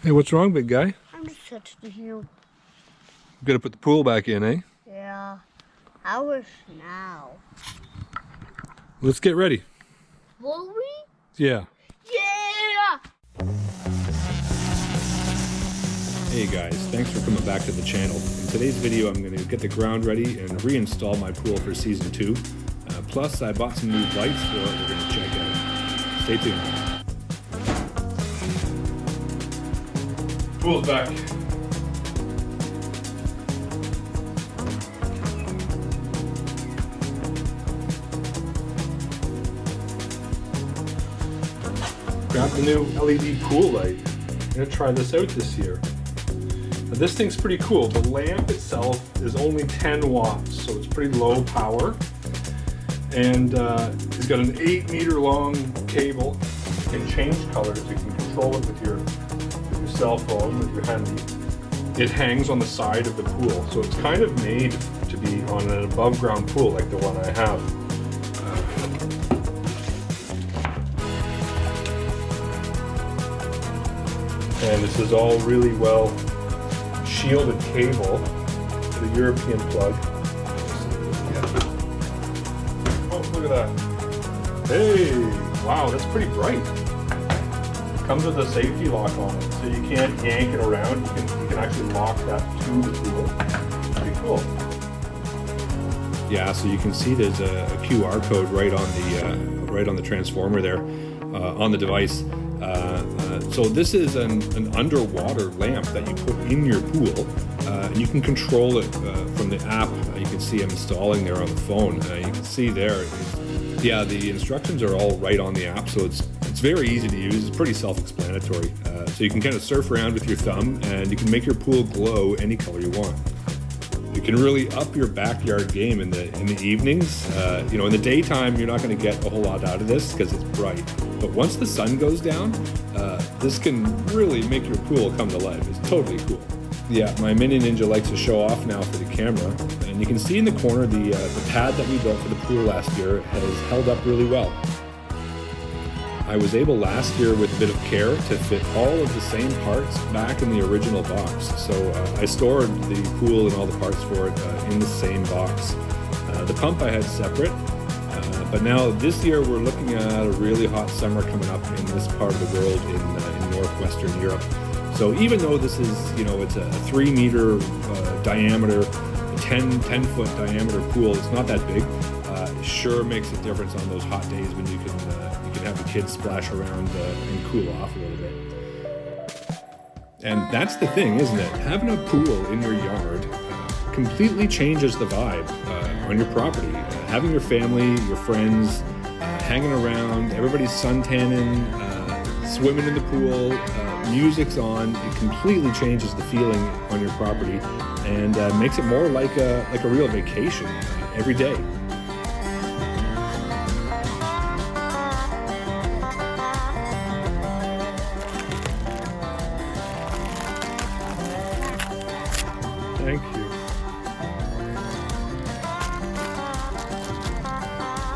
Hey, what's wrong, big guy? I'm just touching you. You gotta put the pool back in, eh? Yeah. Hours now. Let's get ready. Will we? Yeah. Yeah! Hey guys, thanks for coming back to the channel. In today's video, I'm gonna get the ground ready and reinstall my pool for season 2. Plus, I bought some new lights for it we're gonna check out. Stay tuned. Pool's back. Grab the new LED pool light. I'm gonna try this out this year. Now, this thing's pretty cool. The lamp itself is only 10 watts, so it's pretty low power. And it's got an 8-meter long cable. You can change colors. You can control it with your cell phone, with your handy. It hangs on the side of the pool, so it's kind of made to be on an above ground pool like the one I have. And this is all really well shielded cable to the European plug. Oh, look at that. Hey, wow, that's pretty bright. Comes with a safety lock on it, so you can't yank it around. You can actually lock that to the pool. Pretty cool. Yeah, so you can see there's a QR code right on the transformer there on the device. So this is an underwater lamp that you put in your pool. And you can control it from the app. You can see I'm installing there on the phone. You can see there. Yeah, the instructions are all right on the app, so it's very easy to use. It's pretty self-explanatory. So you can kind of surf around with your thumb, and you can make your pool glow any color you want. You can really up your backyard game in the evenings. You know, in the daytime, you're not going to get a whole lot out of this because it's bright. But once the sun goes down, this can really make your pool come to life. It's totally cool. Yeah, my Mini Ninja likes to show off now for the camera. And you can see in the corner the pad that we built for the pool last year has held up really well. I was able last year with a bit of care to fit all of the same parts back in the original box. So I stored the pool and all the parts for it in the same box. The pump I had separate, but now this year we're looking at a really hot summer coming up in this part of the world in northwestern Europe. So even though this is, you know, it's a 3-meter diameter, 10-foot diameter pool, it's not that big. It sure makes a difference on those hot days when you can have the kids splash around and cool off a little bit. And that's the thing, isn't it? Having a pool in your yard completely changes the vibe on your property. Having your family, your friends, hanging around, everybody's suntanning, swimming in the pool, music's on, it completely changes the feeling on your property and makes it more like a real vacation every day. Thank you.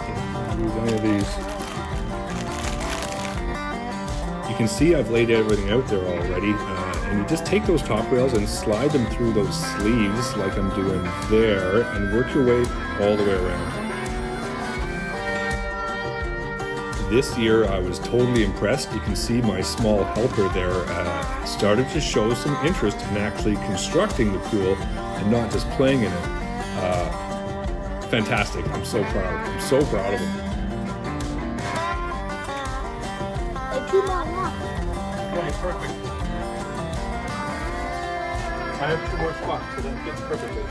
Can't use any of these. You can see I've laid everything out there already, and you just take those top rails and slide them through those sleeves like I'm doing there, and work your way all the way around. This year I was totally impressed. You can see my small helper there started to show some interest in actually constructing the pool and not just playing in it. Fantastic. I'm so proud. I'm so proud of him. Okay, perfect. I have 2 more spots, so that fits perfectly.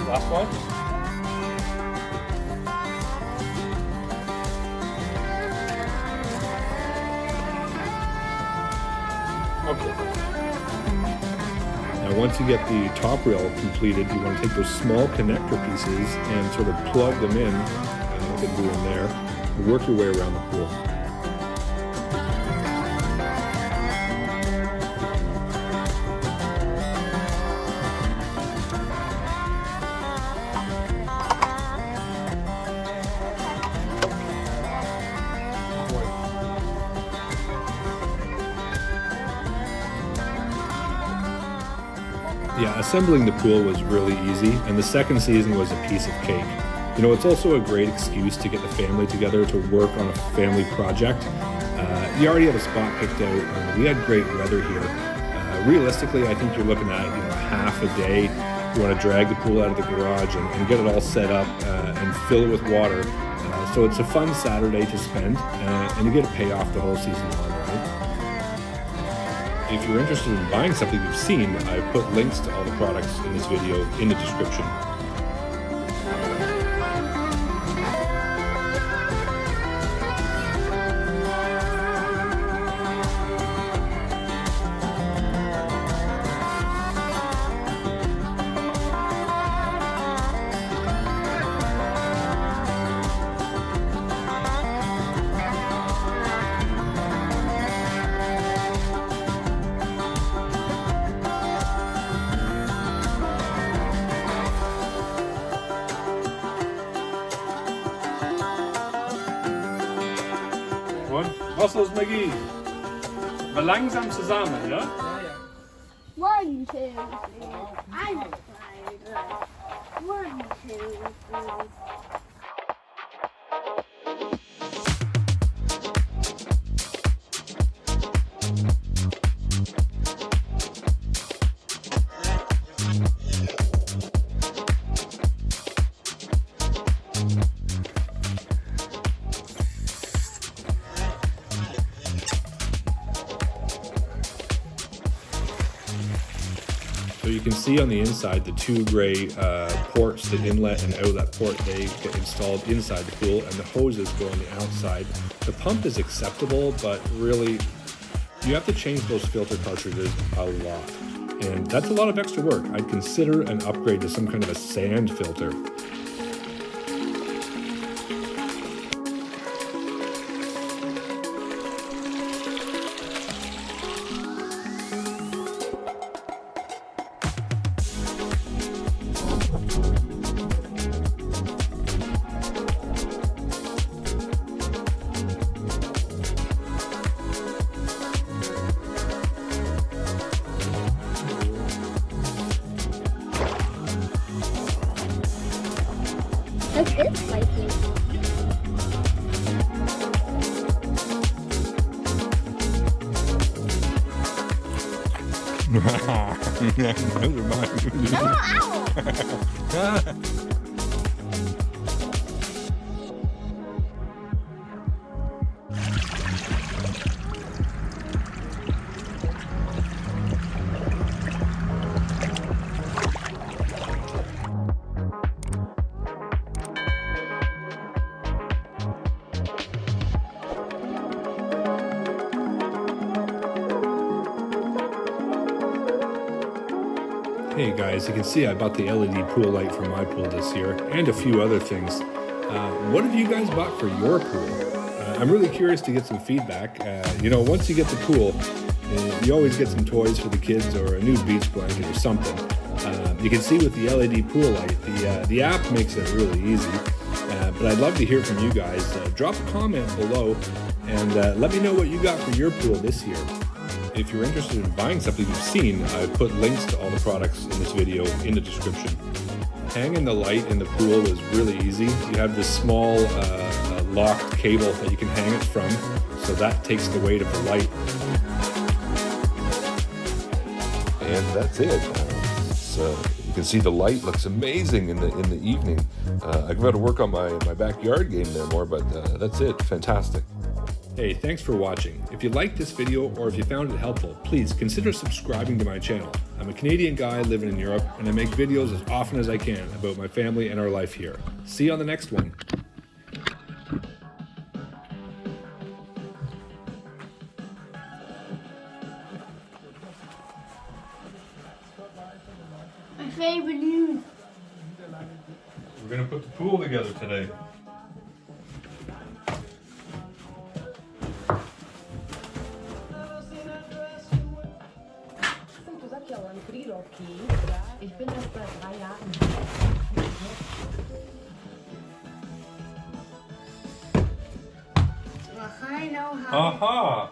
Last one. Okay. Now once you get the top rail completed, you want to take those small connector pieces and sort of plug them in, like I'm doing there, and work your way around the pool. Yeah, assembling the pool was really easy, and the second season was a piece of cake. You know, it's also a great excuse to get the family together to work on a family project. You already have a spot picked out, and we had great weather here. Realistically, I think you're looking at, half a day. You want to drag the pool out of the garage and get it all set up and fill it with water. So it's a fun Saturday to spend, and you get to pay off the whole season long, right? If you're interested in buying something you've seen, I've put links to all the products in this video in the description. Was los, Maggie? Aber langsam zusammen, ja? 1, 2, 3. 1, 2, 3. 1, 2, 3. So you can see on the inside the two gray ports, the inlet and outlet port, they get installed inside the pool, and the hoses go on the outside. The pump is acceptable, but really you have to change those filter cartridges a lot. And that's a lot of extra work. I'd consider an upgrade to some kind of a sand filter. What's this liking? Those are mine. Ow! Hey guys, you can see I bought the LED pool light for my pool this year, and a few other things. What have you guys bought for your pool? I'm really curious to get some feedback. Once you get the pool, you always get some toys for the kids or a new beach blanket or something. You can see with the LED pool light, the app makes it really easy. But I'd love to hear from you guys. Drop a comment below and let me know what you got for your pool this year. If you're interested in buying something you've seen, I've put links to all the products in this video in the description. Hanging the light in the pool was really easy. You have this small locked cable that you can hang it from, so that takes the weight of the light. And that's it. You can see the light looks amazing in the evening. I've got to work on my backyard game there more, but that's it. Fantastic. Hey, thanks for watching. If you liked this video or if you found it helpful, please consider subscribing to my channel. I'm a Canadian guy living in Europe, and I make videos as often as I can about my family and our life here. See you on the next one. My favorite news. We're going to put the pool together today. Ich bin erst seit 3 Jahren. I know how. Aha!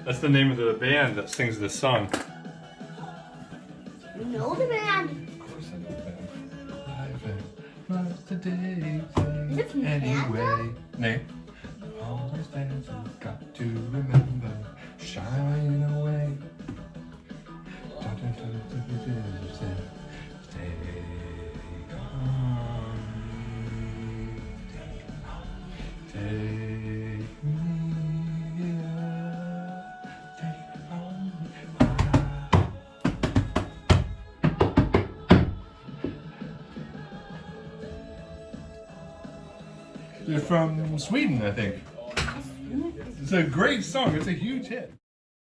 That's the name of the band that sings this song. anyway. Nee. Always there's you've got to remember, shine away. Take on, take me, take on. They're from Sweden, I think. It's a great song. It's a huge hit.